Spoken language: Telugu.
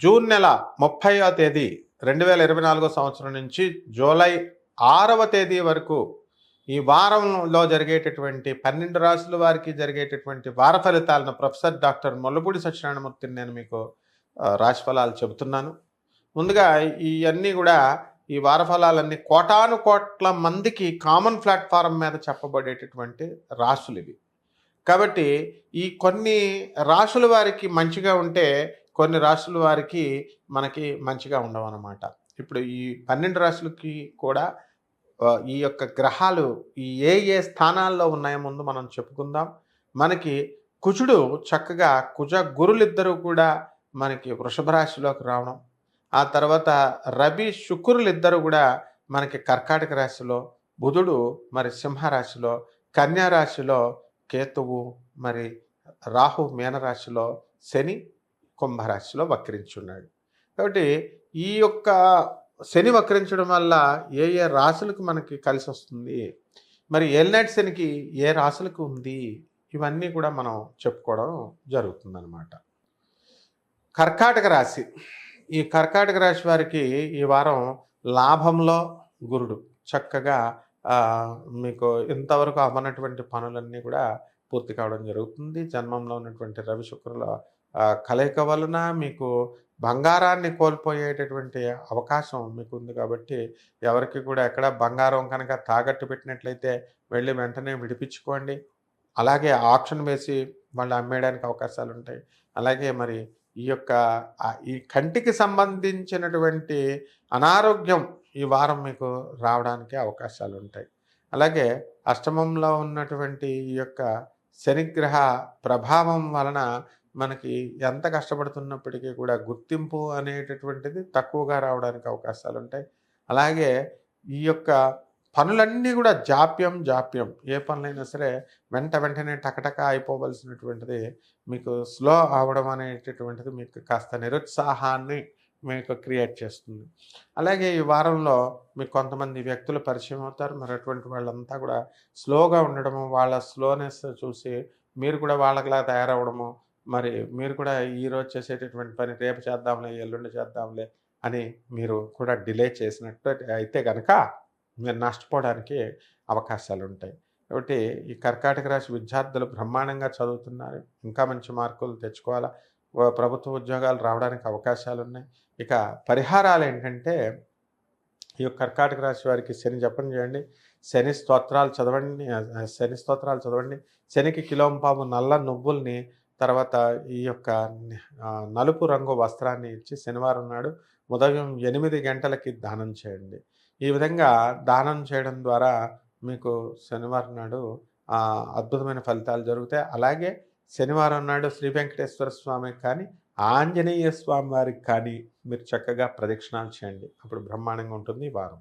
జూన్ నెల 30వ తేదీ 2024 సంవత్సరం నుంచి జూలై 6వ తేదీ వరకు ఈ వారంలో జరిగేటటువంటి 12 రాశుల వారికి జరిగేటటువంటి వార ఫలితాలను ప్రొఫెసర్ డాక్టర్ ముల్లపూడి సత్యనారాయణమూర్తిని నేను మీకు రాశి ఫలాలు చెబుతున్నాను. ముందుగా ఇవన్నీ కూడా ఈ వార ఫలాలన్నీ కోటాను కోట్ల మందికి కామన్ ప్లాట్ఫారం మీద చెప్పబడేటటువంటి రాశులు ఇవి. కాబట్టి ఈ కొన్ని రాశుల వారికి మంచిగా ఉంటే కొన్ని రాశుల వారికి మనకి మంచిగా ఉండవన్నమాట. ఇప్పుడు ఈ 12 రాశులకి కూడా ఈ యొక్క గ్రహాలు ఏ స్థానాల్లో ఉన్నాయో ముందు మనం చెప్పుకుందాం. మనకి కుజుడు చక్కగా కుజ గురులిద్దరూ కూడా మనకి వృషభ రాశిలోకి రావడం, ఆ తర్వాత రవి శుక్రులిద్దరూ కూడా మనకి కర్కాటక రాశిలో, బుధుడు మరి సింహరాశిలో, కన్యా రాశిలో, కేతువు మరి రాహు మీనరాశిలో, శని కుంభరాశిలో వక్రించున్నాడు. కాబట్టి ఈ యొక్క శని వక్రించడం వల్ల ఏ రాశులకు మనకి కలిసి వస్తుంది, మరి ఏలినాటి శనికి ఏ రాశులకు ఉంది, ఇవన్నీ కూడా మనం చెప్పుకోవడం జరుగుతుందన్నమాట. కర్కాటక రాశి, ఈ కర్కాటక రాశి వారికి ఈ వారం లాభంలో గురుడు చక్కగా మీకు ఇంతవరకు అవ్వనటువంటి పనులన్నీ కూడా పూర్తి కావడం జరుగుతుంది. జన్మంలో ఉన్నటువంటి రవి శుక్రుల కలయిక వలన మీకు బంగారాన్ని కోల్పోయేటటువంటి అవకాశం మీకు ఉంది. కాబట్టి ఎవరికి కూడా ఎక్కడ బంగారం కనుక తాకట్టు పెట్టినట్లయితే వెళ్ళి వెంటనే విడిపించుకోండి. అలాగే ఆప్షన్ వేసి వాళ్ళు అమ్మేయడానికి అవకాశాలు ఉంటాయి. అలాగే మరి ఈ యొక్క ఈ కంటికి సంబంధించినటువంటి అనారోగ్యం ఈ వారం మీకు రావడానికి అవకాశాలు ఉంటాయి. అలాగే అష్టమంలో ఉన్నటువంటి ఈ యొక్క శనిగ్రహ ప్రభావం వలన మనకి ఎంత కష్టపడుతున్నప్పటికీ కూడా గుర్తింపు అనేటటువంటిది తక్కువగా రావడానికి అవకాశాలు ఉంటాయి. అలాగే ఈ యొక్క పనులన్నీ కూడా జాప్యం ఏ పనులైనా సరే వెంటనే టకటక అయిపోవలసినటువంటిది మీకు స్లో అవ్వడం అనేటటువంటిది మీకు కాస్త నిరుత్సాహాన్ని మీకు క్రియేట్ చేస్తుంది. అలాగే ఈ వారంలో మీకు కొంతమంది వ్యక్తులు పరిచయం అవుతారు. మరి అటువంటి వాళ్ళంతా కూడా స్లోగా ఉండడము, వాళ్ళ స్లోనెస్ చూసి మీరు కూడా వాళ్ళకిలా తయారవడము, మరి మీరు కూడా ఈరోజు చేసేటటువంటి పని రేపు చేద్దాంలే, ఎల్లుండి చేద్దాంలే అని మీరు కూడా డిలే చేసినట్టు అయితే కనుక మీరు నష్టపోవడానికి అవకాశాలు ఉంటాయి. కాబట్టి ఈ కర్కాటక రాశి విద్యార్థులు బ్రహ్మాండంగా చదువుతున్నారు, ఇంకా మంచి మార్కులు తెచ్చుకోవాలా, ప్రభుత్వ ఉద్యోగాలు రావడానికి అవకాశాలు ఉన్నాయి. ఇక పరిహారాలు ఏంటంటే ఈ యొక్క కర్కాటక రాశి వారికి శని జపం చేయండి, శని స్తోత్రాలు చదవండి. శనికి కిలోంపావు నల్ల నువ్వుల్ని, తర్వాత ఈ యొక్క నలుపు రంగు వస్త్రాన్ని ఇచ్చి శనివారం నాడు ఉదయం 8 గంటలకి దానం చేయండి. ఈ విధంగా దానం చేయడం ద్వారా మీకు శనివారం నాడు అద్భుతమైన ఫలితాలు జరుగుతాయి. అలాగే శనివారం నాడు శ్రీ వెంకటేశ్వర స్వామికి కానీ ఆంజనేయ స్వామి వారికి కానీ మీరు చక్కగా ప్రదక్షిణాలు చేయండి. అప్పుడు బ్రహ్మాండంగా ఉంటుంది ఈ వారం.